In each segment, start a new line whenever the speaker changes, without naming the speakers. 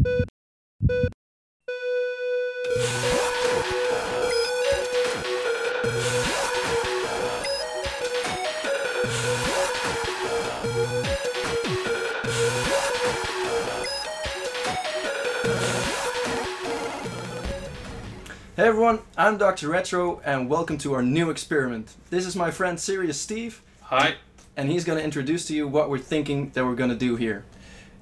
Hey everyone, I'm Dr. Retro and welcome to our new experiment. This is my friend Sirius Steve.
Hi.
And he's going to introduce to you what we're thinking that we're going to do here.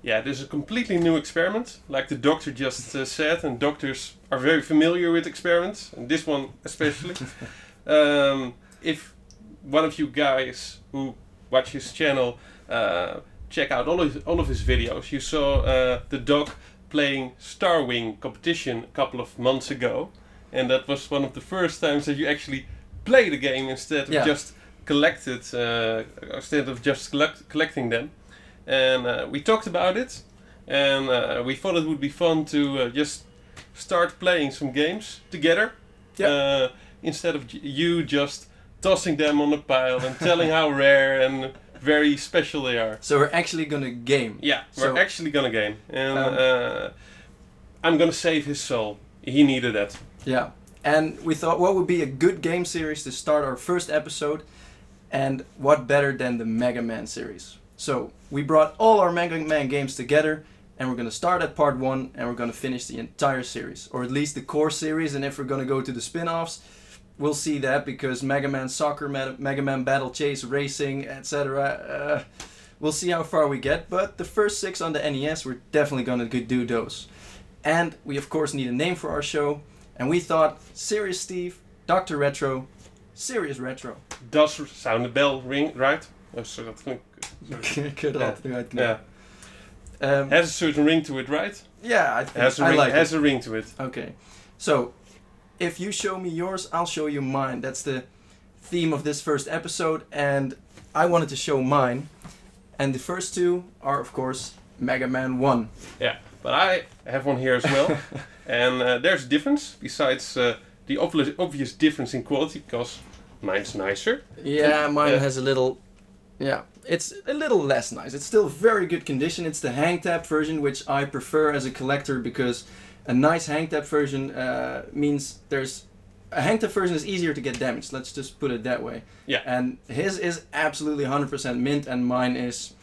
Yeah, this is a completely new experiment, like the doctor just said, and doctors are very familiar with experiments, and this one especially. If one of you guys who watch his channel check out all of his videos, you saw the doc playing Star Wing competition a couple of months ago. And that was one of the first times that you actually play the game instead of just collecting them. And we talked about it, and we thought it would be fun to just start playing some games together. Instead of you just tossing them on a pile and telling how rare and very special they are.
So we're actually gonna game.
Yeah, we're actually gonna game. And I'm gonna save his soul. He needed that.
Yeah, and we thought what would be a good game series to start our first episode, and what better than the Mega Man series. So we brought all our Mega Man games together, and we're going to start at part 1 and we're going to finish the entire series, or at least the core series. And if we're going to go to the spin-offs, we'll see that, because Mega Man Soccer, Mega Man Battle Chase, Racing, etc. We'll see how far we get, but the first 6 on the NES, we're definitely going to do those. And we of course need a name for our show. And we thought Sirius Steve, Dr. Retro, Sirius Retro.
Does sound a bell ring, right? So that has a certain ring to it, right?
Yeah, I think
has a ring to it.
Okay, so if you show me yours, I'll show you mine. That's the theme of this first episode, and I wanted to show mine. And the first 2 are, of course, Mega Man 1.
Yeah, but I have one here as well. And there's a difference, besides the obvious difference in quality, because mine's nicer.
Yeah, mine has a little... Yeah, it's a little less nice. It's still very good condition. It's the hang tap version, which I prefer as a collector, because a nice hang tap version means a hang tap version is easier to get damaged. Let's just put it that way.
Yeah.
And his is absolutely 100% mint, and mine is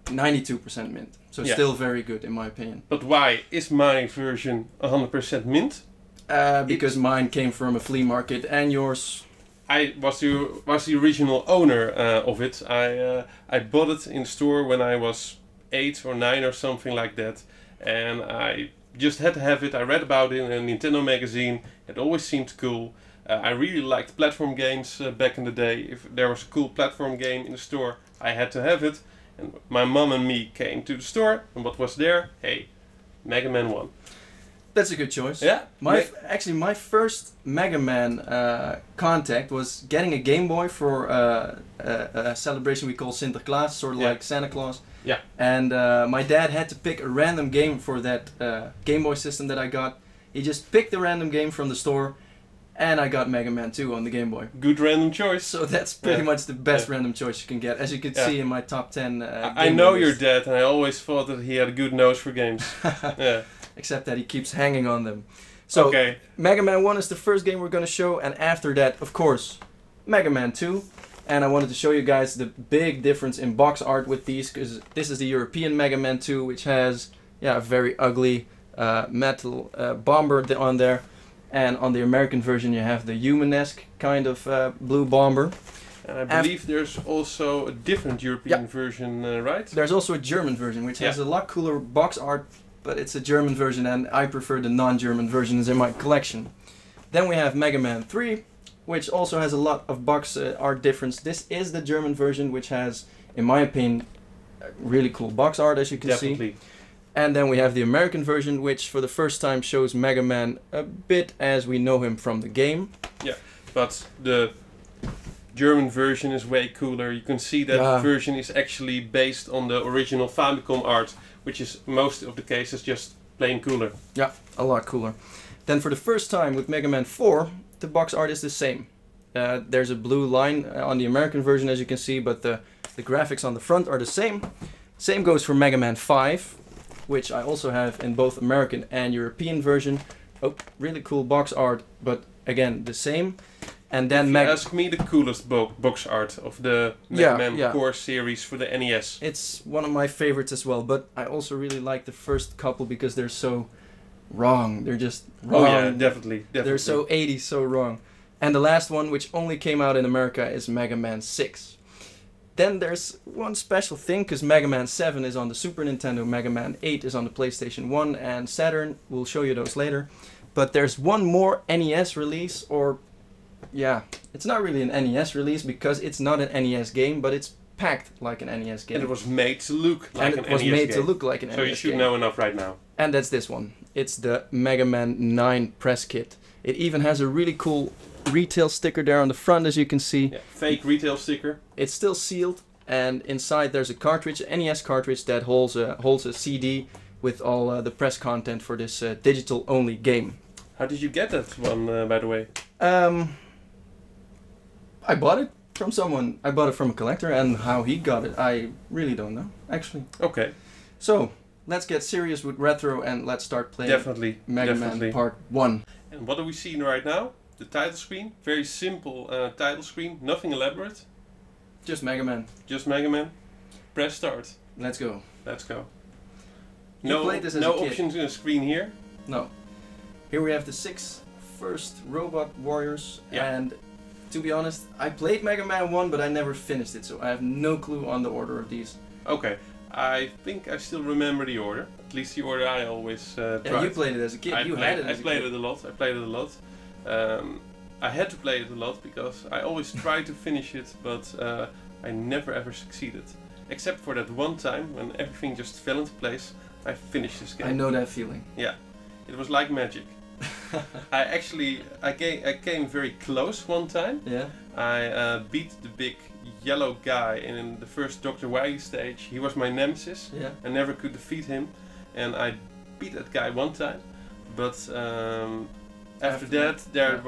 92% mint. So still very good in my opinion.
But why is my version 100% mint?
Because mine came from a flea market, and yours...
I was the original owner of it. I bought it in the store when I was 8 or 9 or something like that, and I just had to have it. I read about it in a Nintendo magazine. It always seemed cool. I really liked platform games back in the day. If there was a cool platform game in the store, I had to have it. And my mom and me came to the store, and what was there? Hey, Mega Man 1.
That's a good choice.
Yeah.
Actually, my first Mega Man contact was getting a Game Boy for a celebration we call Sinterklaas, sort of like Santa Claus.
Yeah.
And my dad had to pick a random game for that Game Boy system that I got. He just picked a random game from the store, and I got Mega Man 2 on the Game Boy.
Good random choice.
So that's pretty much the best random choice you can get, as you can see in my top 10
I know your dad, and I always thought that he had a good nose for games. Yeah.
Except that he keeps hanging on them. So, Mega Man 1 is the first game we're going to show, and after that, of course, Mega Man 2. And I wanted to show you guys the big difference in box art with these, because this is the European Mega Man 2, which has a very ugly metal bomber on there. And on the American version you have the human-esque kind of blue bomber.
And I believe there's also a different European version, right?
There's also a German version, which has a lot cooler box art, but it's a German version, and I prefer the non-German versions in my collection. Then we have Mega Man 3, which also has a lot of box art difference. This is the German version, which has, in my opinion, really cool box art, as you can see. And then we have the American version, which for the first time shows Mega Man a bit as we know him from the game.
Yeah, but the German version is way cooler. You can see that version is actually based on the original Famicom art, which is most of the cases just plain cooler.
Yeah, a lot cooler. Then for the first time with Mega Man 4, the box art is the same. There's a blue line on the American version, as you can see, but the graphics on the front are the same. Same goes for Mega Man 5. which I also have in both American and European version. Oh, really cool box art, but again, the same. And then
ask me, the coolest box art of the Mega Man Core series for the NES.
It's one of my favorites as well, but I also really like the first couple because they're so wrong. They're just wrong.
Oh yeah, definitely.
They're so 80s, so wrong. And the last one, which only came out in America, is Mega Man 6. Then there's one special thing, because Mega Man 7 is on the Super Nintendo, Mega Man 8 is on the PlayStation 1 and Saturn. We'll show you those later. But there's one more NES release, or yeah, it's not really an NES release because it's not an NES game, but it's packed like an NES game.
And it was made to look like an NES game.
And it was made to look like an NES game.
So you should know enough right now.
And that's this one. It's the Mega Man 9 press kit. It even has a really cool retail sticker there on the front, as you can see.
Yeah, fake retail sticker.
It's still sealed, and inside there's a cartridge, an NES cartridge that holds a CD with all the press content for this digital-only game.
How did you get that one, by the way?
I bought it from someone. I bought it from a collector, and how he got it, I really don't know, actually.
Okay.
So, let's get serious with retro and let's start playing Mega Man Part 1.
And what are we seeing right now? The title screen. Very simple title screen, nothing elaborate.
Just Mega Man.
Just Mega Man. Press start.
Let's go.
Let's go.
You played this as
no
a kid.
options in the screen here.
No. Here we have the 6 first robot warriors, and to be honest, I played Mega Man 1, but I never finished it, so I have no clue on the order of these.
Okay, I think I still remember the order, at least the order I always tried.
Yeah, you played it as a kid, you had it as a kid.
I played it a lot. I had to play it a lot because I always tried to finish it, but I never ever succeeded. Except for that one time when everything just fell into place, I finished this game.
I know that feeling.
Yeah, it was like magic. I came very close one time.
Yeah.
I beat the big yellow guy in the first Dr. Wily stage. He was my nemesis.
Yeah.
I never could defeat him, and I beat that guy one time. But after that, there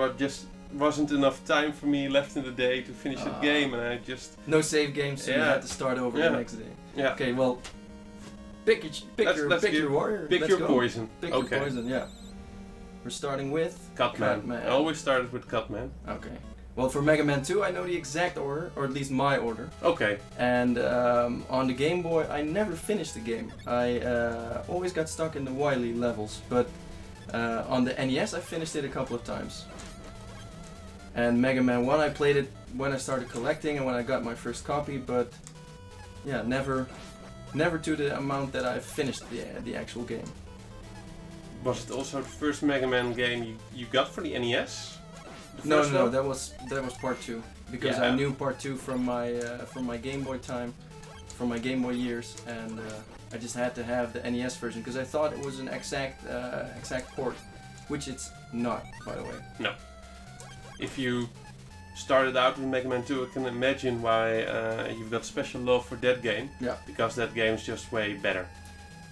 wasn't enough time for me left in the day to finish the game, and I just
no save games, so you had to start over the next day.
Yeah.
Okay, well, pick your warrior.
Pick your poison.
Pick your poison. Yeah. We're starting with
Cutman. I always started with Cutman.
Okay. Well, for Mega Man 2, I know the exact order, or at least my order.
Okay.
And on the Game Boy, I never finished the game. I always got stuck in the Wily levels, but on the NES, I finished it a couple of times. And Mega Man 1, I played it when I started collecting and when I got my first copy, but yeah, never to the amount that I finished the actual game.
Was it also the first Mega Man game you got for the NES?
No, that was part 2, because I knew part 2 from my Game Boy time, from my Game Boy years, and I just had to have the NES version because I thought it was an exact port, which it's not, by the way.
No. If you started out with Mega Man 2, I can imagine why you've got special love for that game.
Yeah.
Because that game is just way better.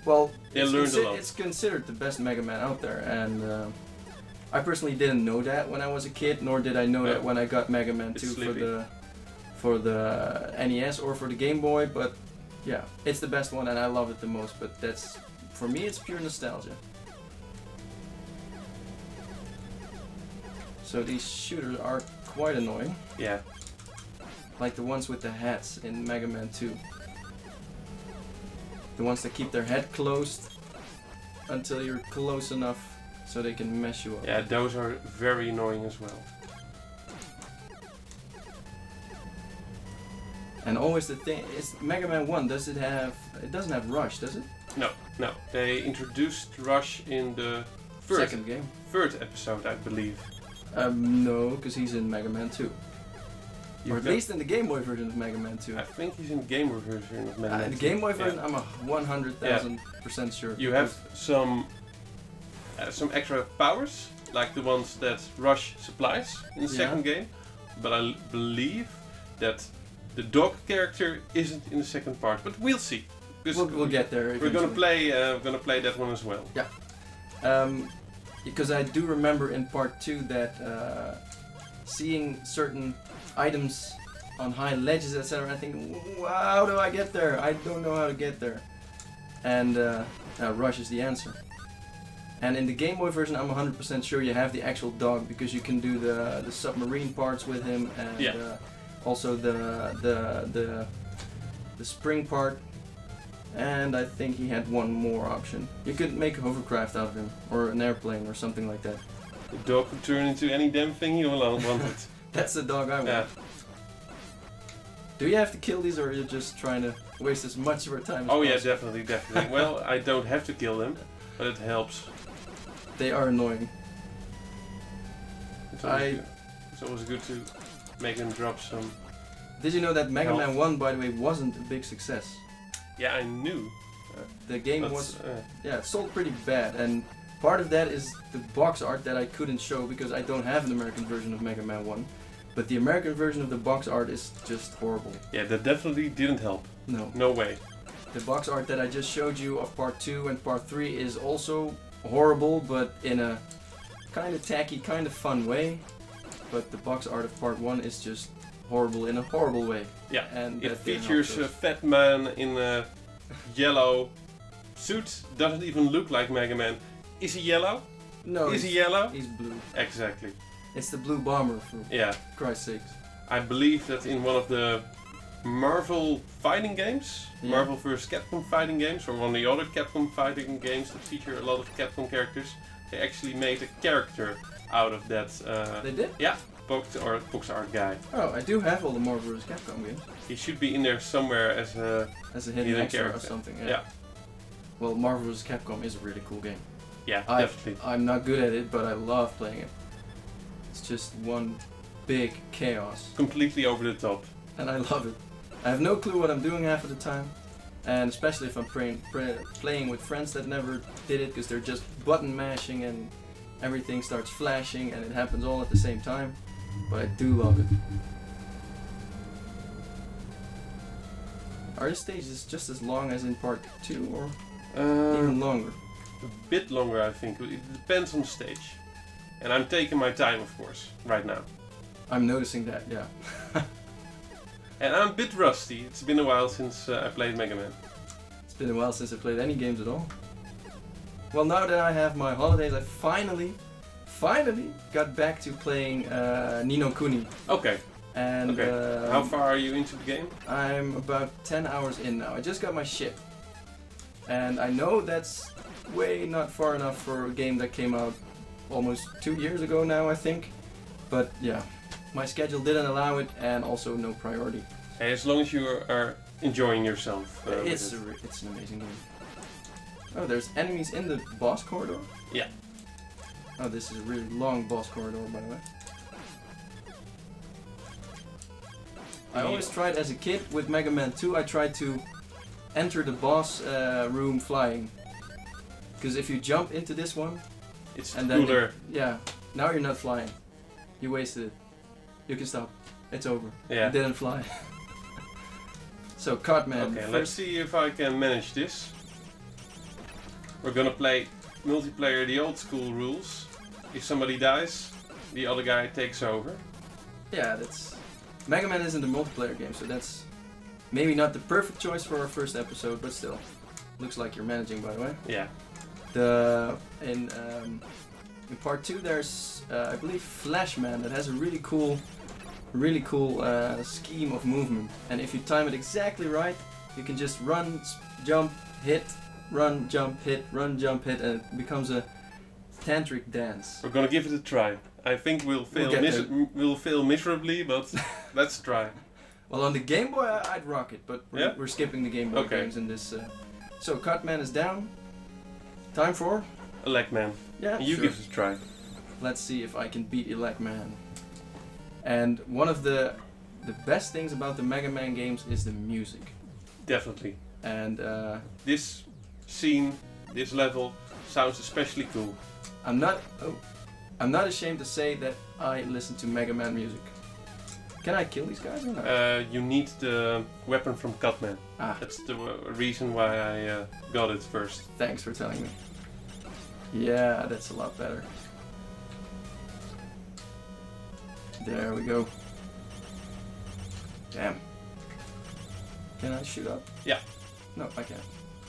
Well,
it's
considered the best Mega Man out there, and I personally didn't know that when I was a kid, nor did I know that when I got Mega Man 2 for the NES or for the Game Boy, but yeah, it's the best one and I love it the most, but for me it's pure nostalgia. So these shooters are quite annoying.
Yeah.
Like the ones with the hats in Mega Man 2. The ones that keep their head closed until you're close enough so they can mess you up.
Yeah, those are very annoying as well.
And always the thing is, Mega Man 1, it doesn't have Rush, does it?
No. They introduced Rush in the
second game.
Third episode, I believe.
No, because he's in Mega Man 2. Or at least in the Game Boy version of Mega Man 2.
I think he's in the Game Boy version of Mega Man 2.
In the Game Boy version, I'm 100,000% sure.
You have some extra powers, like the ones that Rush supplies in the second game, but I believe that the dog character isn't in the second part. But we'll see.
We'll get there.
We're gonna play that one as well.
Yeah. Because I do remember in part 2 that seeing certain items on high ledges, etc. I think, how do I get there? I don't know how to get there. And Rush is the answer. And in the Game Boy version, I'm 100% sure you have the actual dog because you can do the submarine parts with him and also the spring part. And I think he had one more option. You could make a hovercraft out of him, or an airplane, or something like that.
The dog could turn into any damn thing you wanted.
That's the dog I want.
Yeah.
Do you have to kill these, or are you just trying to waste as much of our time as possible?
Oh yeah, definitely. Well, I don't have to kill them, but it helps.
They are annoying.
It's always good to make them drop some.
Did you know that Mega
health.
Man 1, by the way, wasn't a big success?
Yeah, I knew.
The game it sold pretty bad, and part of that is the box art that I couldn't show because I don't have an American version of Mega Man 1. But the American version of the box art is just horrible.
Yeah, that definitely didn't help.
No.
No way.
The box art that I just showed you of part 2 and part 3 is also horrible, but in a kind of tacky, kind of fun way. But the box art of part 1 is just horrible in a horrible way.
Yeah,
and
it features a fat man in a yellow suit. Doesn't even look like Mega Man. Is he yellow?
No.
Is he yellow?
He's blue.
Exactly.
It's the Blue Bomber, for Christ's sakes.
I believe that in one of the Marvel fighting games, Marvel vs. Capcom fighting games, or one of the other Capcom fighting games that feature a lot of Capcom characters, they actually made a character out of that.
They did?
Yeah, box art guy.
Oh, I do have all the Marvel vs. Capcom games.
He should be in there somewhere as a
hidden extra
character
or something.
Yeah.
Well, Marvel vs. Capcom is a really cool game.
Yeah, definitely.
I'm not good at it, but I love playing it. It's just one big chaos.
Completely over the top.
And I love it. I have no clue what I'm doing half of the time. And especially if I'm playing with friends that never did it, because they're just button mashing and everything starts flashing and it happens all at the same time. But I do love it. Are the stages just as long as in part 2 or even longer?
A bit longer, I think. It depends on the stage. And I'm taking my time, of course, right now.
I'm noticing that, yeah.
And I'm a bit rusty. It's been a while since I played Mega Man.
It's been a while since I played any games at all. Well, now that I have my holidays, I finally got back to playing Ni no Kuni.
Okay.
And
how far are you into the game?
I'm about 10 hours in now. I just got my ship. And I know that's way not far enough for a game that came out almost 2 years ago now, I think. But yeah, my schedule didn't allow it, and also no priority.
Hey, as long as you are enjoying yourself.
It's an amazing game. Oh, there's enemies in the boss corridor?
Yeah.
Oh, this is a really long boss corridor, by the way. I always tried as a kid with Mega Man 2, I tried to enter the boss room flying. Because if you jump into this one,
it's
and
cooler.
Then now you're not flying. You wasted it. You can stop. It's over.
Yeah.
You didn't fly. So, Cartman.
Okay, let's see if I can manage this. We're gonna play multiplayer the old school rules. If somebody dies, the other guy takes over.
Yeah, that's... Mega Man isn't a multiplayer game, so that's maybe not the perfect choice for our first episode, but still. Looks like you're managing, by the way.
Yeah.
In part 2 there's, I believe, Flashman that has a really cool scheme of movement. And if you time it exactly right, you can just run, jump, hit, run, jump, hit, run, jump, hit, and it becomes a tantric dance.
We're gonna give it a try. I think we'll fail miserably, but let's try.
Well, on the Game Boy I'd rock it, but we're skipping the Game Boy games in this. So Cartman is down. Time for?
Elect Man.
Yeah,
you
sure.
give it a try.
Let's see if I can beat Elect Man. And one of the best things about the Mega Man games is the music.
Definitely.
And
this scene, this level, sounds especially cool.
I'm not ashamed to say that I listen to Mega Man music. Can I kill these guys or not?
You need the weapon from Cutman.
Ah.
That's the reason why I got it first.
Thanks for telling me. Yeah, that's a lot better. There we go. Damn. Can I shoot up?
Yeah.
No, I can't.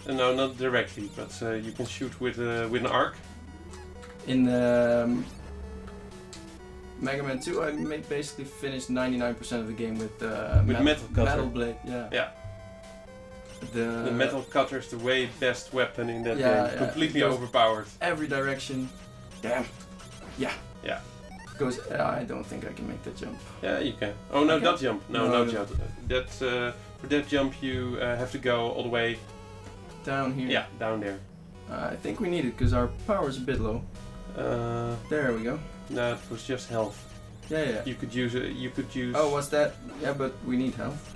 No, not directly, but you can shoot with an arc.
In Mega Man 2, I basically finished 99% of the game with
metal cutter.
metal blade. Yeah.
Yeah. The metal cutter is the way best weapon in that game.
Yeah,
Completely overpowered.
Every direction. Damn. Yeah.
Yeah.
Goes. I don't think I can make that jump.
Yeah, you can. Oh no,
Okay.
that jump. No,
No.
jump. That for that jump you have to go all the way.
Down here.
Yeah, down there.
I think we need it because our power is a bit low. There we go.
No, it was just health.
Yeah.
You could use it. You could use.
Oh, what's that? Yeah, but we need health.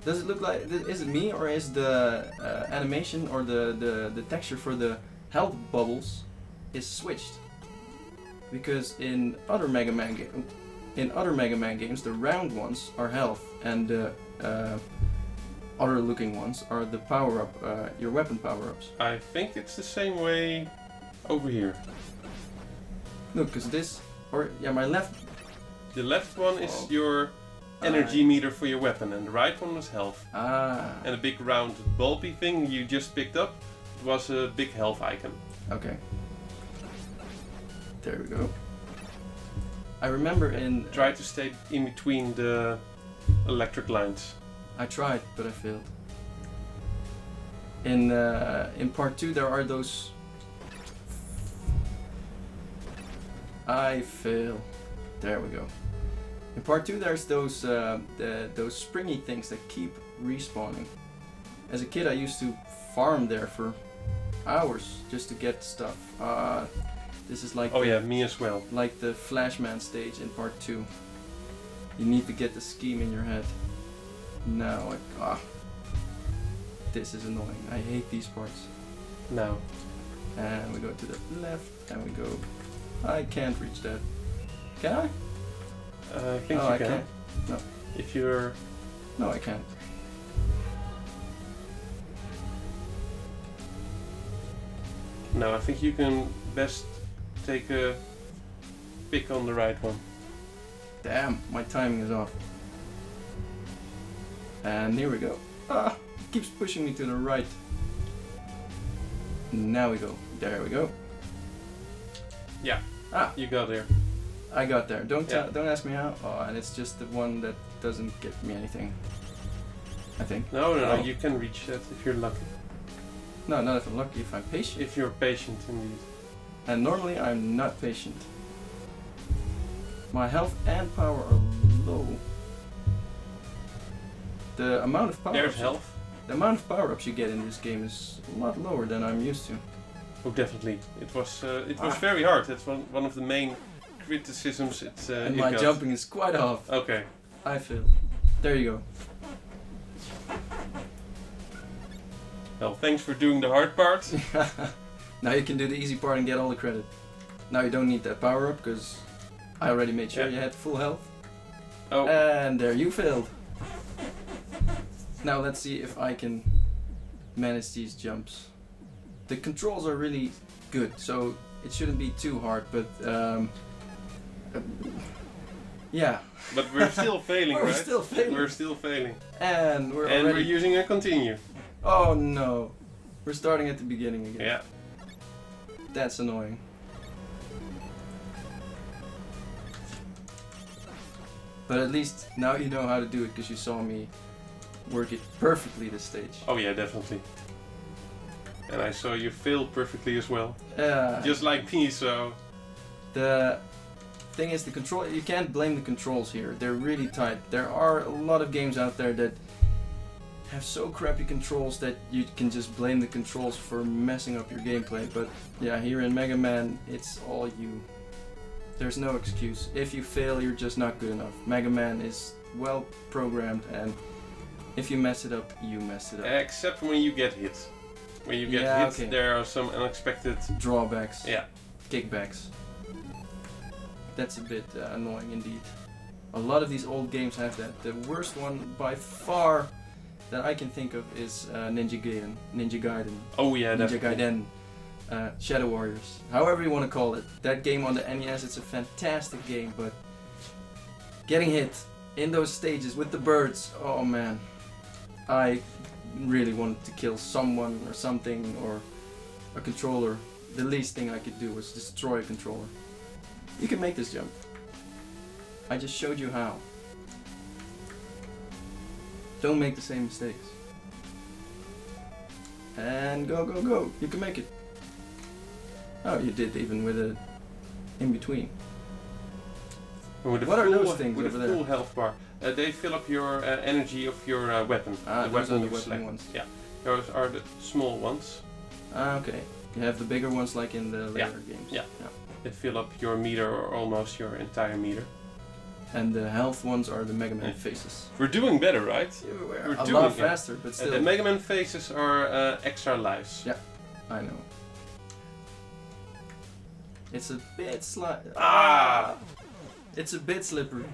Does it look like? Is it me or is the animation or the texture for the health bubbles is switched? Because in other Mega Man games, the round ones are health, and the other looking ones are the power up, your weapon power ups.
I think it's the same way over here.
Look, because this, or yeah, my left.
The left one is
Oh.
your energy meter for your weapon, and the right one was health.
Ah.
And the big round bulby thing you just picked up was a big health icon.
Okay. There we go. I remember in.
Try to stay in between the electric lines.
I tried, but I failed. In part 2 there are those. I fail. There we go. In part 2 there's those those springy things that keep respawning. As a kid I used to farm there for hours just to get stuff. This is like
Oh yeah, me as well.
like the Flashman stage in part 2. You need to get the scheme in your head. Now this is annoying. I hate these parts.
Now.
And we go to the left and we go. I can't reach that. Can I?
I think
Oh,
you
I
can.
can't. No.
If you're.
No, I can't.
No, I think you can best take a pick on the right one.
Damn, my timing is off. And here we go. Keeps pushing me to the right. Now we go. There we go.
Yeah. You got there.
I got there. Don't
Yeah.
don't ask me how. Oh, and it's just the one that doesn't get me anything. I think.
No,
Oh.
you can reach that if you're lucky.
No, not if I'm lucky. If I'm patient.
If you're patient indeed.
And normally I'm not patient. My health and power are low. The amount of power.
There's health.
The amount of power ups you get in this game is a lot lower than I'm used to.
Oh, definitely. It was very hard. That's one of the main criticisms.
And
it
my
got.
jumping is quite off.
Okay.
I fail. There you go.
Well, thanks for doing the hard part.
Now you can do the easy part and get all the credit. Now you don't need that power up because I already made sure
Yeah.
you had full health.
Oh.
And there you failed. Now let's see if I can manage these jumps. The controls are really good, so it shouldn't be too hard, but yeah.
But we're still failing,
We're
right?
still failing.
We're still failing.
And we're
And
already.
we're using a continue.
Oh no. We're starting at the beginning again.
Yeah.
That's annoying. But at least now you know how to do it because you saw me work it perfectly this stage.
Oh yeah, definitely. And I saw you fail perfectly as well. Just like me, so.
The thing is, the control. You can't blame the controls here. They're really tight. There are a lot of games out there that have so crappy controls that you can just blame the controls for messing up your gameplay. But yeah, here in Mega Man, it's all you. There's no excuse. If you fail, you're just not good enough. Mega Man is well programmed, and if you mess it up, you mess it up.
Except when you get hit. When you get hit,
okay.
there are some unexpected.
Drawbacks.
Yeah.
Kickbacks. That's a bit annoying indeed. A lot of these old games have that. The worst one by far that I can think of is Ninja Gaiden.
Oh yeah,
Ninja
definitely.
Gaiden, Shadow Warriors. However you want to call it. That game on the NES, it's a fantastic game, but getting hit in those stages with the birds, oh man. I really wanted to kill someone or something or a controller, the least thing I could do was destroy a controller. You can make this jump. I just showed you how. Don't make the same mistakes. And go, go, go. You can make it. Oh, you did even with a in between.
With
What are those things
with
over
a
there?
full health bar. They fill up your energy of your weapon.
Ah,
the
those are the
you
weapon
select.
ones.
Yeah, those are the small ones.
Ah, okay. You have the bigger ones like in the later games.
Yeah. They fill up your meter or almost your entire meter.
And the health ones are the Mega Man
Yeah.
faces.
We're doing better, right?
We're a
doing
lot
it.
faster, but still.
The Mega Man faces are extra lives.
Yeah. I know. It's a bit
Ah!
It's a bit slippery.